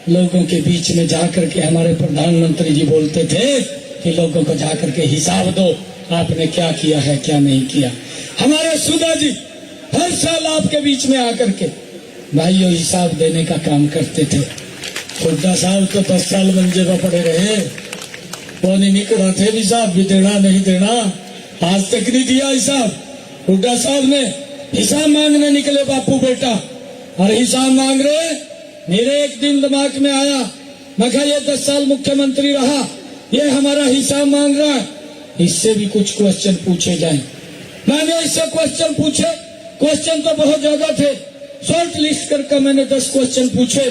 लोगों के बीच में जाकर के, हमारे प्रधानमंत्री जी बोलते थे कि लोगों को जाकर के हिसाब दो, आपने क्या किया है क्या नहीं किया। हमारे सुधा जी हर साल आपके बीच में आकर के भाइयों हिसाब देने का काम करते थे। हुड्डा साहब तो 10 साल मंजे पर पड़े रहे, वो नहीं निकला थे हिसाब भी देना नहीं देना, आज तक नहीं दिया हिसाब। हुड्डा साहब ने हिसाब मांगने निकले बापू बेटा, और हिसाब मांग रहे। मेरे एक दिन दिमाग में आया, मैं कहा ये 10 साल मुख्यमंत्री रहा, ये हमारा हिसाब मांग रहा है, इससे भी कुछ क्वेश्चन पूछे जाएं। मैंने इससे क्वेश्चन पूछे, क्वेश्चन तो बहुत ज्यादा थे, शॉर्ट लिस्ट करके मैंने 10 क्वेश्चन पूछे।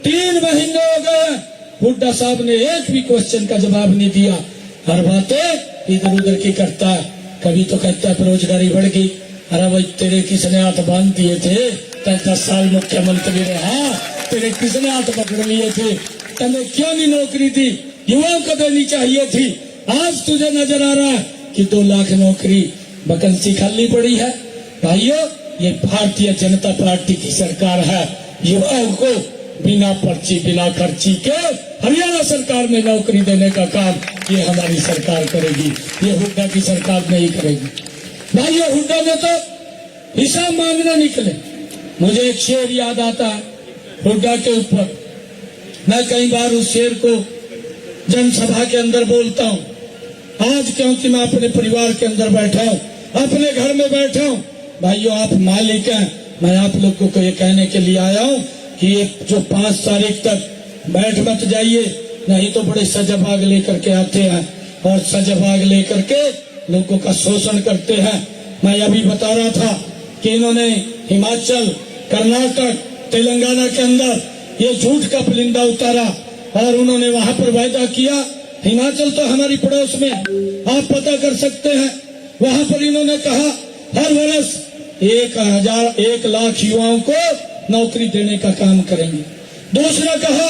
3 महीने हो गए, हुड्डा साहब ने एक भी क्वेश्चन का जवाब नहीं दिया। हर बातें इधर उधर की करता है, कभी तो कहता है बेरोजगारी बढ़ गई, अरे भाई तेरे किसने हाथ बांध दिए थे, 10 साल मुख्यमंत्री रहा, तेरे किसने हाथ पकड़ लिए थे, तने क्यों नहीं नौकरी दी, युवाओं को देनी चाहिए थी। आज तुझे नजर आ रहा है कि 2 लाख नौकरी वैकेंसी खाली पड़ी है। भाइयों ये भारतीय जनता पार्टी की सरकार है, युवाओं को बिना पर्ची बिना खर्ची के हरियाणा सरकार में नौकरी देने का काम ये हमारी सरकार करेगी, ये हुड्डा की सरकार नहीं करेगी। भाइयों हुड्डा ने तो हिसाब मांगने निकले। मुझे एक शेर याद आता है हुड्डा के ऊपर, मैं कई बार उस शेर को जनसभा के अंदर बोलता हूँ। आज क्योंकि मैं अपने परिवार के अंदर बैठा हूँ, अपने घर में बैठा हूँ। भाइयों आप मालिक हैं, मैं आप लोगों को ये कहने के लिए आया हूँ कि ये जो 5 तारीख तक बैठ मत जाइए, नहीं तो बड़े सजाबाग लेकर के आते हैं और सजाबाग लेकर के लोगों का शोषण करते हैं। मैं अभी बता रहा था कि इन्होंने हिमाचल, कर्नाटक, तेलंगाना के अंदर ये झूठ का पुलिंदा उतारा और उन्होंने वहां पर वायदा किया। हिमाचल तो हमारी पड़ोस में, आप पता कर सकते हैं, वहां पर इन्होंने कहा हर वर्ष 1 लाख युवाओं को नौकरी देने का काम करेंगे। दूसरा कहा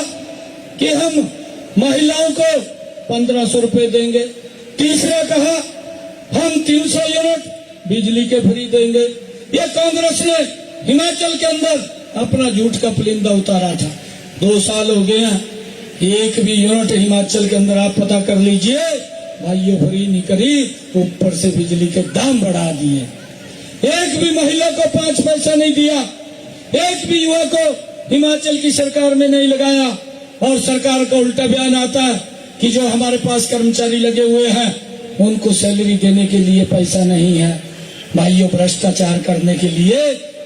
कि हम महिलाओं को 1500 रुपए देंगे। तीसरा कहा हम 300 यूनिट बिजली के फ्री देंगे। ये कांग्रेस ने हिमाचल के अंदर अपना झूठ का पुलिंदा उतारा था। 2 साल हो गए हैं, एक भी यूनिट हिमाचल के अंदर आप पता कर लीजिए भाइयों फ्री नहीं करी, ऊपर से बिजली के दाम बढ़ा दिए। एक भी महिला को 5 पैसा नहीं दिया, एक भी युवा को हिमाचल की सरकार में नहीं लगाया। और सरकार का उल्टा बयान आता है कि जो हमारे पास कर्मचारी लगे हुए हैं उनको सैलरी देने के लिए पैसा नहीं है। भाइयों भ्रष्टाचार करने के लिए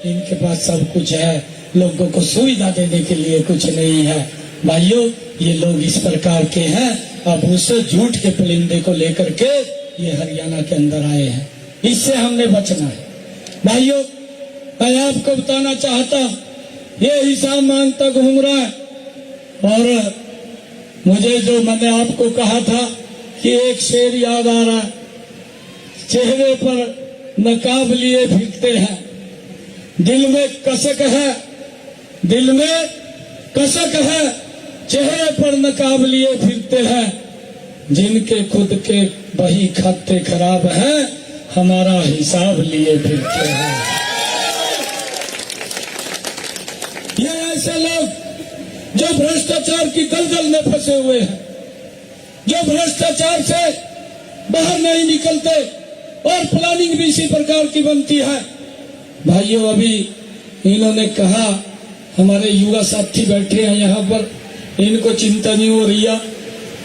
इनके पास सब कुछ है, लोगों को सुविधा देने के लिए कुछ नहीं है। भाइयों ये लोग इस प्रकार के हैं। अब उस झूठ के पुलिंदे को लेकर के ये हरियाणा के अंदर आए हैं, इससे हमने बचना है। भाइयों मैं आपको बताना चाहता हूं, ये हिसाब मांगता घूम रहा है। और मुझे जो मैंने आपको कहा था कि एक शेर याद आ रहा है, चेहरे पर नकाब लिए फिरते हैं, दिल में कसक है, दिल में कसक है, चेहरे पर नकाब लिए फिरते हैं, जिनके खुद के बही खाते खराब है, हमारा हिसाब लिए फिरते हैं। ये ऐसे लोग जो भ्रष्टाचार की दलदल में फंसे हुए हैं, जो भ्रष्टाचार से बाहर नहीं निकलते और प्लानिंग भी इसी प्रकार की बनती है। भाइयों, अभी इन्होंने कहा, हमारे युवा साथी बैठे हैं यहाँ पर, इनको चिंता नहीं हो रही है,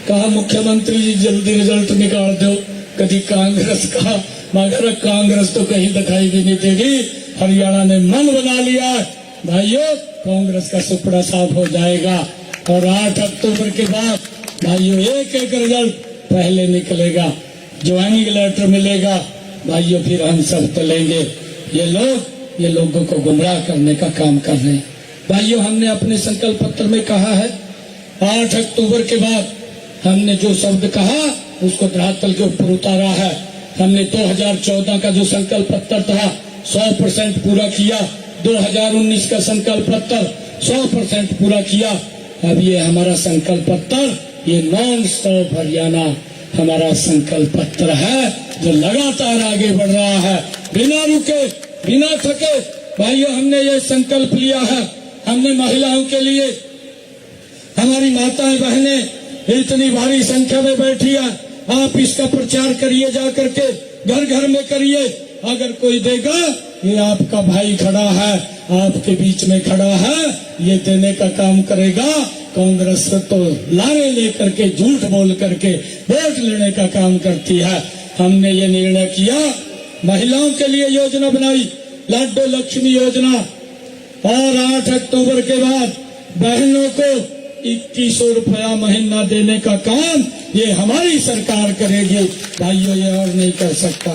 कहा मुख्यमंत्री जी जल्दी रिजल्ट निकाल दो, कभी कांग्रेस का, मगर कांग्रेस तो कहीं दिखाई भी नहीं देगी। हरियाणा ने मन बना लिया है भाइयों, कांग्रेस का सुपड़ा साफ हो जाएगा और 8 अक्टूबर के बाद भाइयों एक एक रिजल्ट पहले निकलेगा, ज्वाइनिंग लेटर मिलेगा भाइयों, फिर हम सब चलेंगे। ये लोगों को गुमराह करने का काम कर रहे हैं। भाइयों, हमने अपने संकल्प पत्र में कहा है 8 अक्टूबर के बाद हमने जो शब्द कहा उसको धरातल के ऊपर उतारा है। हमने 2014 का जो संकल्प पत्र था 100% पूरा किया, 2019 का संकल्प पत्र 100% पूरा किया। अब ये हमारा संकल्प पत्र, ये नॉन स्टॉप हरियाणा हमारा संकल्प पत्र है जो लगातार आगे बढ़ रहा है, बिना रुके बिना थके। भाइयों, हमने ये संकल्प लिया है, हमने महिलाओं के लिए, हमारी माताएं बहनें इतनी भारी संख्या में बैठी है, आप इसका प्रचार करिए, जा करके घर घर में करिए। अगर कोई देगा, ये आपका भाई खड़ा है, आपके बीच में खड़ा है, ये देने का काम करेगा। कांग्रेस तो लारे लेकर के, झूठ बोल करके वोट लेने का काम करती है। हमने ये निर्णय किया, महिलाओं के लिए योजना बनाई, लाडो लक्ष्मी योजना, और 8 अक्टूबर के बाद बहनों को 2100 रुपया महीना देने का काम ये हमारी सरकार करेगी। भाइयों, ये और नहीं कर सकता।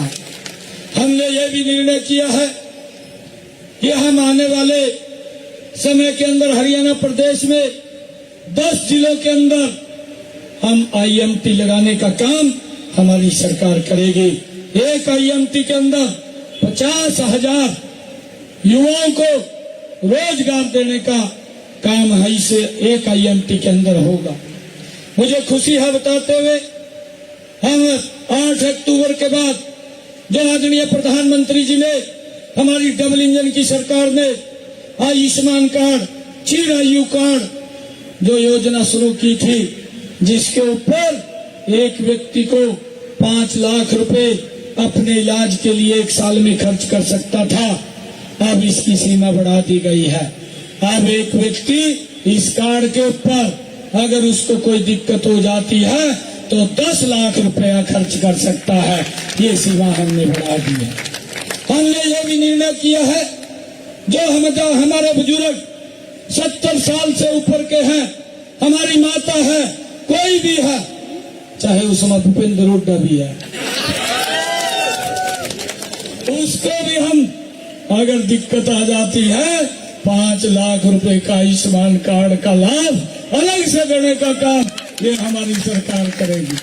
हमने ये भी निर्णय किया है कि हम आने वाले समय के अंदर हरियाणा प्रदेश में 10 जिलों के अंदर हम IMT लगाने का काम हमारी सरकार करेगी। एक IMT के अंदर 50,000 युवाओं को रोजगार देने का काम है, इसे एक IMT के अंदर होगा। मुझे खुशी है बताते हुए, हम 8 अक्टूबर के बाद जो आदरणीय प्रधानमंत्री जी ने, हमारी डबल इंजन की सरकार ने आयुष्मान कार्ड, चिरायु कार्ड जो योजना शुरू की थी, जिसके ऊपर एक व्यक्ति को 5 लाख रुपए अपने इलाज के लिए 1 साल में खर्च कर सकता था, अब इसकी सीमा बढ़ा दी गई है। अब एक व्यक्ति इस कार्ड के ऊपर अगर उसको कोई दिक्कत हो जाती है तो 10 लाख रुपया खर्च कर सकता है, ये सीमा हमने बढ़ा दी है। हमने ये भी निर्णय किया है, जो हमारे बुजुर्ग 70 साल से ऊपर के हैं, हमारी माता है, कोई भी है, चाहे उसमें भूपेंद्र हुड्डा भी है, उसको भी हम अगर दिक्कत आ जाती है 5 लाख रुपए का आयुष्मान कार्ड का लाभ अलग से देने का काम ये हमारी सरकार करेगी।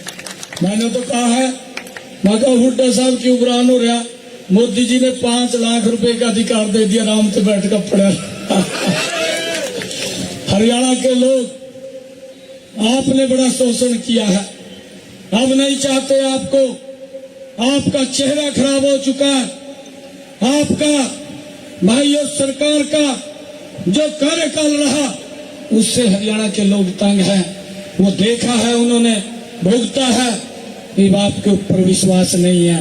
मैंने तो कहा है, मगर हुड्डा साहब की उबरान हो रहा, मोदी जी ने 5 लाख रुपए का अधिकार दे दिया, आराम से बैठ कर पड़ा। हरियाणा के लोग, आपने बड़ा शोषण किया है, अब नहीं चाहते आपको, आपका चेहरा खराब हो चुका है, आपका भाइयों सरकार का जो कार्यकाल रहा उससे हरियाणा के लोग तंग हैं, वो देखा है उन्होंने, भुगता है, ये बात के ऊपर विश्वास नहीं है।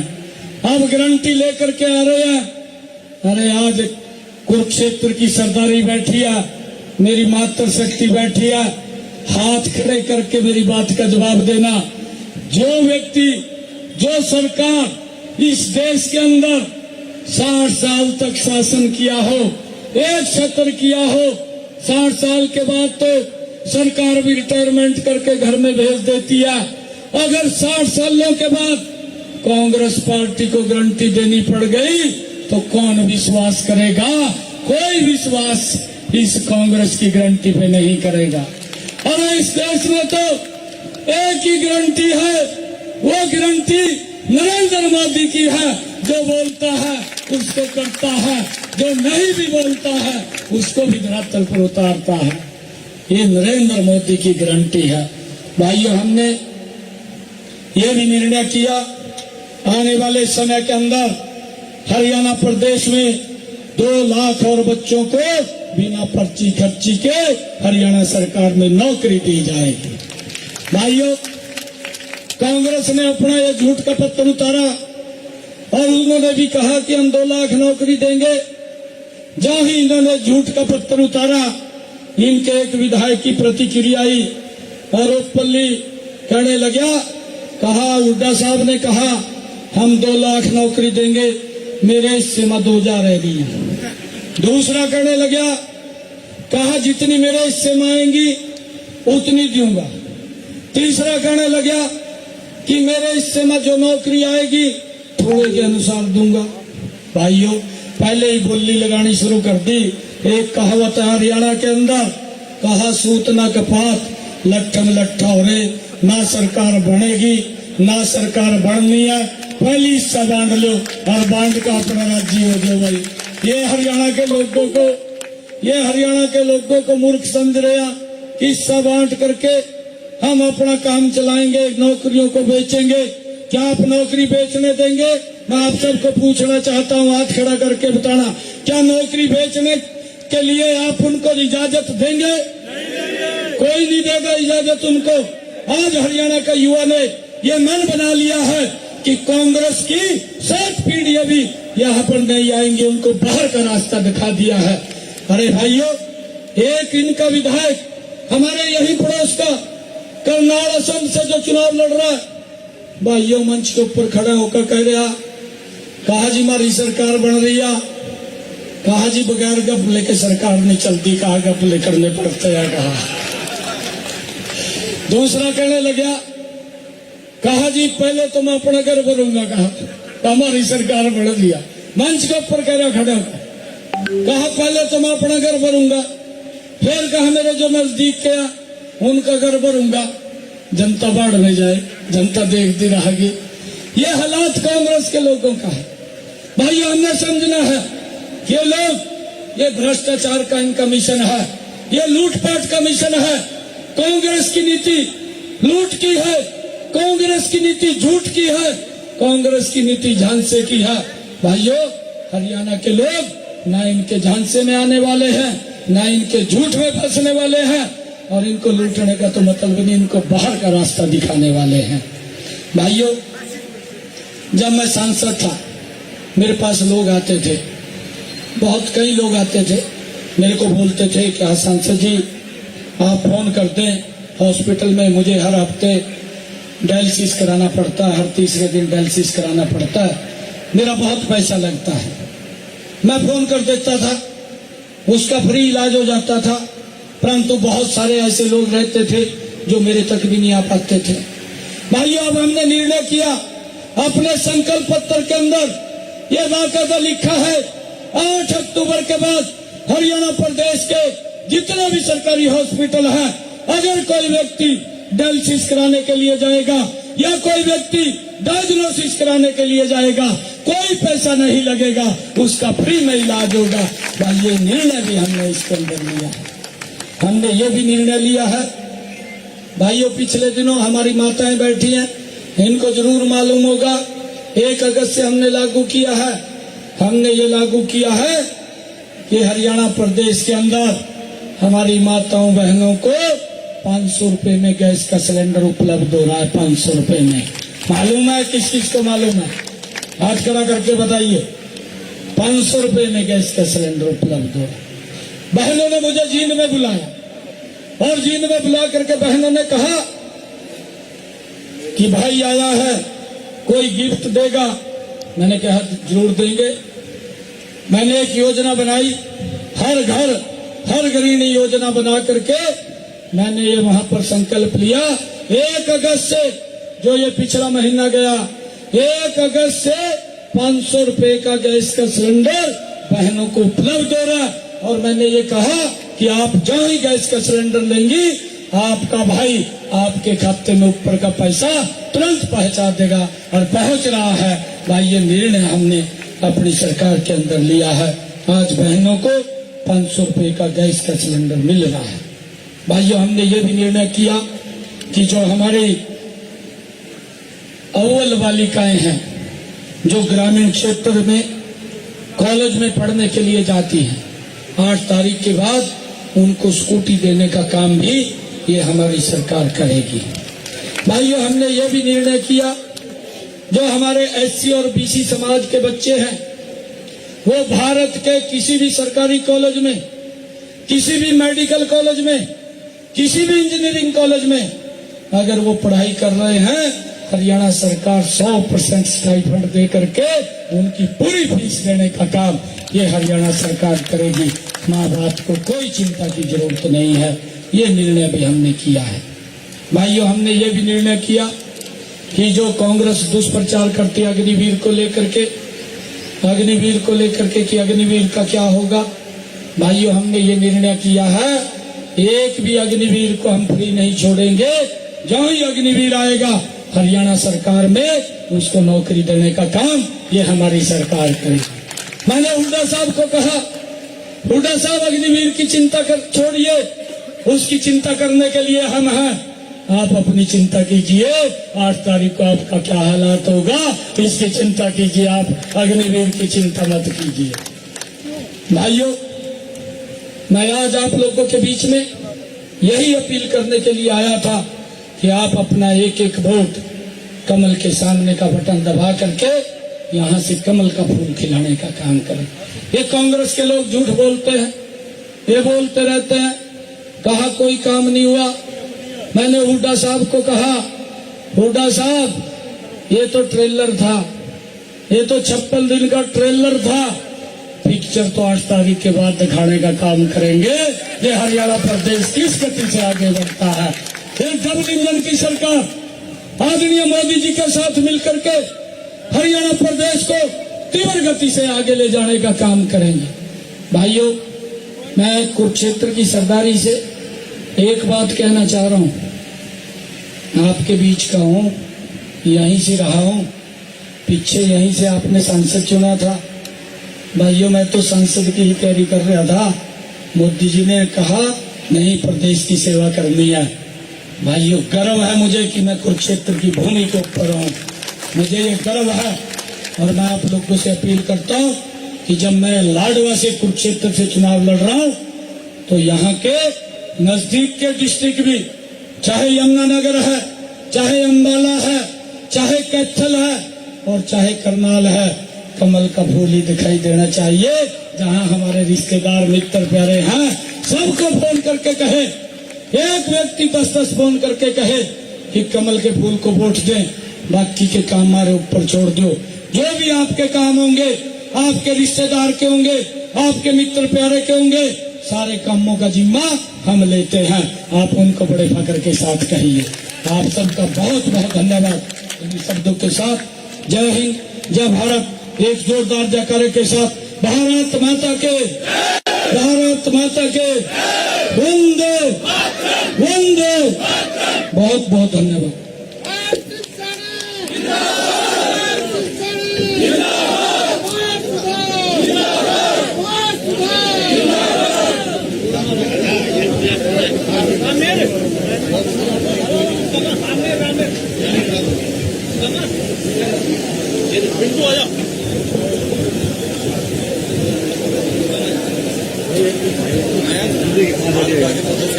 अब गारंटी लेकर के आ रहे हैं। अरे आज कुरुक्षेत्र की सरदारी बैठी है, मेरी मातृशक्ति बैठी है, हाथ खड़े करके मेरी बात का जवाब देना। जो व्यक्ति, जो सरकार इस देश के अंदर 60 साल तक शासन किया हो, एक सत्र किया हो, 60 साल के बाद तो सरकार भी रिटायरमेंट करके घर में भेज देती है। अगर 60 सालों के बाद कांग्रेस पार्टी को गारंटी देनी पड़ गई तो कौन विश्वास करेगा? कोई विश्वास इस कांग्रेस की गारंटी पे नहीं करेगा। और इस देश में तो एक ही गारंटी है, वो गारंटी नरेंद्र मोदी की है। जो बोलता है उसको करता है, जो नहीं भी बोलता है उसको भी धरातल पर उतारता है। ये नरेंद्र मोदी की गारंटी है। भाइयों, हमने ये भी निर्णय किया आने वाले समय के अंदर हरियाणा प्रदेश में 2 लाख और बच्चों को बिना पर्ची खर्ची के हरियाणा सरकार में नौकरी दी जाएगी। भाइयों, कांग्रेस ने अपना ये झूठ का पत्थर उतारा और उन्होंने भी कहा कि हम 2 लाख नौकरी देंगे। जहां ही इन्होंने झूठ का पत्थर उतारा, इनके एक विधायक की प्रतिक्रिया आई और ओपल्ली कहने लगा, कहा हुड्डा साहब ने कहा हम 2 लाख नौकरी देंगे, मेरे हिस्से में 2000 रह गई है। दूसरा कहने लगा, कहा जितनी मेरे हिस्से में आएंगी उतनी दूंगा। तीसरा कहने लगा कि मेरे हिस्से में जो नौकरी आएगी थोड़े के अनुसार दूंगा। भाइयों, पहले ही बोली लगानी शुरू कर दी। एक कहावत है हरियाणा के अंदर, कहा सूत ना कपात लट्ठम लट्ठा हो रे, ना सरकार बनेगी ना सरकार बननी है, पहली हिस्सा बांट लो और बांट का अपना राज्य हो गया। भाई, ये हरियाणा के लोगों को मूर्ख समझ रहे हैं कि हिस्सा बांट करके हम अपना काम चलाएंगे, नौकरियों को बेचेंगे। क्या आप नौकरी बेचने देंगे? मैं आप सबको पूछना चाहता हूं, हाथ खड़ा करके बताना, क्या नौकरी बेचने के लिए आप उनको इजाजत देंगे? कोई नहीं देगा इजाजत उनको। आज हरियाणा का युवा ने ये मन बना लिया है कि कांग्रेस की 7 पीढ़ियां भी यहाँ पर नहीं आएंगे, उनको बाहर का रास्ता दिखा दिया है। अरे भाइयों, एक इनका विधायक हमारे यही पड़ोस का करनाल असम से जो चुनाव लड़ रहा है, भाइयों मंच के ऊपर खड़ा होकर कह रहा, कहा जी हमारी सरकार बन रही है, कहा जी बगैर गपले के सरकार नहीं चलती, कहा गपले करने पड़ते हैं। दूसरा कहने लगा, कहा जी पहले तो मैं अपना घर भरूंगा, कहा हमारी सरकार बढ़ दिया। मंच के ऊपर कह रहा खड़ा होकर, कहा पहले तो मैं अपना घर भरूंगा, फिर कहा मेरे जो नजदीक के उनका घर भरूंगा। जनता बाढ़ में जाए, जनता देखती रहेगी। ये हालात कांग्रेस के लोगों का है। भाई, हमने समझना है ये लोग, ये भ्रष्टाचार का इनका मिशन है, ये लूटपाट का मिशन है। कांग्रेस की नीति लूट की है, कांग्रेस की नीति झूठ की है, कांग्रेस की नीति झांसे की है। भाइयों, हरियाणा के लोग ना इनके झांसे में आने वाले हैं, ना इनके झूठ में फंसने वाले हैं, और इनको लूटने का तो मतलब नहीं, इनको बाहर का रास्ता दिखाने वाले हैं। भाइयों, जब मैं सांसद था, मेरे पास लोग आते थे, बहुत कई लोग आते थे, मेरे को बोलते थे कि हाँ सांसद जी आप फोन कर दें, हॉस्पिटल में मुझे हर हफ्ते डायलिसिस कराना पड़ता है, हर तीसरे दिन डायलिसिस कराना पड़ता है, मेरा बहुत पैसा लगता है। मैं फोन कर देता था, उसका फ्री इलाज हो जाता था, परंतु बहुत सारे ऐसे लोग रहते थे जो मेरे तक भी नहीं आ पाते थे। भाइयों, अब हमने निर्णय किया, अपने संकल्प पत्र के अंदर ये बाकायदा लिखा है, 8 अक्टूबर के बाद हरियाणा प्रदेश के जितने भी सरकारी हॉस्पिटल हैं, अगर कोई व्यक्ति डायलिसिस कराने के लिए जाएगा या कोई व्यक्ति डायग्नोसिस कराने के लिए जाएगा, कोई पैसा नहीं लगेगा, उसका फ्री में इलाज होगा। भाई, ये निर्णय भी हमने इसके अंदर लिया है। हमने ये भी निर्णय लिया है। भाइयों, पिछले दिनों हमारी माताएं बैठी हैं, इनको जरूर मालूम होगा, 1 अगस्त से हमने लागू किया है। हमने ये लागू किया है कि हरियाणा प्रदेश के अंदर हमारी माताओं बहनों को 500 रुपए में गैस का सिलेंडर उपलब्ध हो रहा है। 500 रुपए में, मालूम है? किस किस को मालूम है? हाथ खड़ा करके बताइए। 500 रुपए में गैस का सिलेंडर उपलब्ध हो रहा है। बहनों ने मुझे जींद में बुलाया और जींद में बुला करके बहनों ने कहा कि भाई आया है, कोई गिफ्ट देगा। मैंने कहा जरूर देंगे। मैंने एक योजना बनाई, हर घर हर गृहिणी योजना बना करके मैंने ये वहां पर संकल्प लिया, 1 अगस्त से, जो ये पिछला महीना गया, 1 अगस्त से 500 रुपए का गैस का सिलेंडर बहनों को उपलब्ध हो रहा है। और मैंने ये कहा कि आप जहां ही गैस का सिलेंडर लेंगी, आपका भाई आपके खाते में ऊपर का पैसा तुरंत पहुंचा देगा और पहुंच रहा है। भाई, ये निर्णय हमने अपनी सरकार के अंदर लिया है। आज बहनों को 500 रुपए का गैस का सिलेंडर मिल रहा है। भाइयों, हमने ये भी निर्णय किया कि जो हमारी अव्वल बालिकाएं हैं जो ग्रामीण क्षेत्र में कॉलेज में पढ़ने के लिए जाती हैं, 8 तारीख के बाद उनको स्कूटी देने का काम भी ये हमारी सरकार करेगी। भाइयों, हमने ये भी निर्णय किया जो हमारे एससी और बीसी समाज के बच्चे हैं वो भारत के किसी भी सरकारी कॉलेज में, किसी भी मेडिकल कॉलेज में, किसी भी इंजीनियरिंग कॉलेज में अगर वो पढ़ाई कर रहे हैं, हरियाणा सरकार 100% स्टाइपेंड दे करके उनकी पूरी फीस देने का काम ये हरियाणा सरकार करेगी। माँ बाप को कोई चिंता की जरूरत नहीं है। ये निर्णय भी हमने किया है। भाइयों, हमने ये भी निर्णय किया कि जो कांग्रेस दुष्प्रचार करती है अग्निवीर को लेकर के कि अग्निवीर का क्या होगा, भाइयों हमने ये निर्णय किया है एक भी अग्निवीर को हम फ्री नहीं छोड़ेंगे। जहां ही अग्निवीर आएगा हरियाणा सरकार में उसको नौकरी देने का काम ये हमारी सरकार करेगी। मैंने हुड्डा साहब को कहा, हुड्डा साहब अग्निवीर की चिंता छोड़िए, उसकी चिंता करने के लिए हम हैं, आप अपनी चिंता कीजिए। 8 तारीख को आपका क्या हालात होगा इसकी चिंता कीजिए, आप अग्निवीर की चिंता मत कीजिए। भाइयों, मैं आज आप लोगों के बीच में यही अपील करने के लिए आया था कि आप अपना एक एक वोट कमल के सामने का बटन दबा करके यहाँ से कमल का फूल खिलाने का काम करें। ये कांग्रेस के लोग झूठ बोलते हैं, ये बोलते रहते हैं कहा कोई काम नहीं हुआ। मैंने हुड्डा साहब को कहा, हुड्डा साहब ये तो ट्रेलर था, ये तो 56 दिन का ट्रेलर था, पिक्चर तो 8 तारीख के बाद दिखाने का काम करेंगे। ये हरियाणा प्रदेश किस गति से आगे बढ़ता है। एक डबल इंजन की सरकार आदरणीय मोदी जी के साथ मिलकर के हरियाणा प्रदेश को तीव्र गति से आगे ले जाने का काम करेंगे। भाइयों, मैं कुरुक्षेत्र की सरदारी से एक बात कहना चाह रहा हूं। आपके बीच का हूं, यहीं से रहा हूं, पीछे यहीं से आपने सांसद चुना था। भाइयों, मैं तो सांसद की ही तैयारी कर रहा था, मोदी जी ने कहा नहीं प्रदेश की सेवा करनी है। भाइयों, गर्व है मुझे कि मैं कुरुक्षेत्र की भूमि के ऊपर हूं, मुझे ये गर्व है। और मैं आप लोगों से अपील करता हूं कि जब मैं लाडवा से कुरुक्षेत्र से चुनाव लड़ रहा हूं तो यहाँ के नजदीक के डिस्ट्रिक्ट भी, चाहे यमुनानगर है, चाहे अंबाला है, चाहे कैथल है और चाहे करनाल है, कमल का फूल ही दिखाई देना चाहिए। जहां हमारे रिश्तेदार मित्र प्यारे हैं सबको फोन करके कहे, एक व्यक्ति 10-10 फोन करके कहे कि कमल के फूल को वोट दें, बाकी के काम हमारे ऊपर छोड़ दो। जो भी आपके काम होंगे, आपके रिश्तेदार के होंगे, आपके मित्र प्यारे के होंगे, सारे कामों का जिम्मा हम लेते हैं। आप उनको बड़े फख्र के साथ कहिए। आप सबका बहुत बहुत धन्यवाद। इन शब्दों के साथ जय हिंद, जय भारत, एक जोरदार जयकारे के साथ भारत माता के, भारत माता के वंदे वंदे। बहुत बहुत धन्यवाद।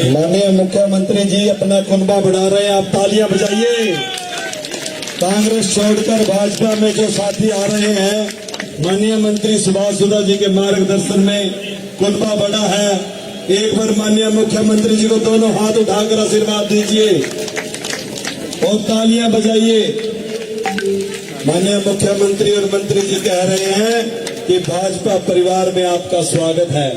माननीय मुख्यमंत्री जी अपना कुनबा बढ़ा रहे हैं, आप तालियां बजाइए। कांग्रेस छोड़कर भाजपा में जो साथी आ रहे हैं, माननीय मंत्री सुभाष सुधा जी के मार्गदर्शन में कुनबा बढ़ा है। एक बार माननीय मुख्यमंत्री जी को दोनों हाथ उठाकर आशीर्वाद दीजिए और तालियां बजाइए। माननीय मुख्यमंत्री और मंत्री जी कह रहे हैं कि भाजपा परिवार में आपका स्वागत है।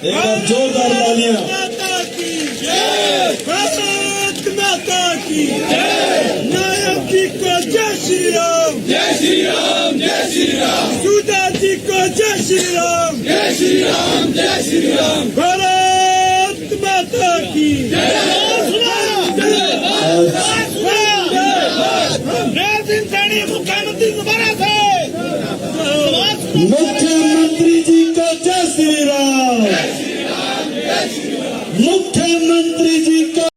एक बार जोरदार तालियां। माता की जय, भारत माता की जय, नायक जी को जय श्री राम, जय श्री राम, जय श्री राम, सुधा जी को जय श्री राम, जय श्री राम, जय श्री राम, भारत माता की जय। मुख्यमंत्री दोबारा से, मुख्यमंत्री जी को जय श्री राम, मुख्यमंत्री जी को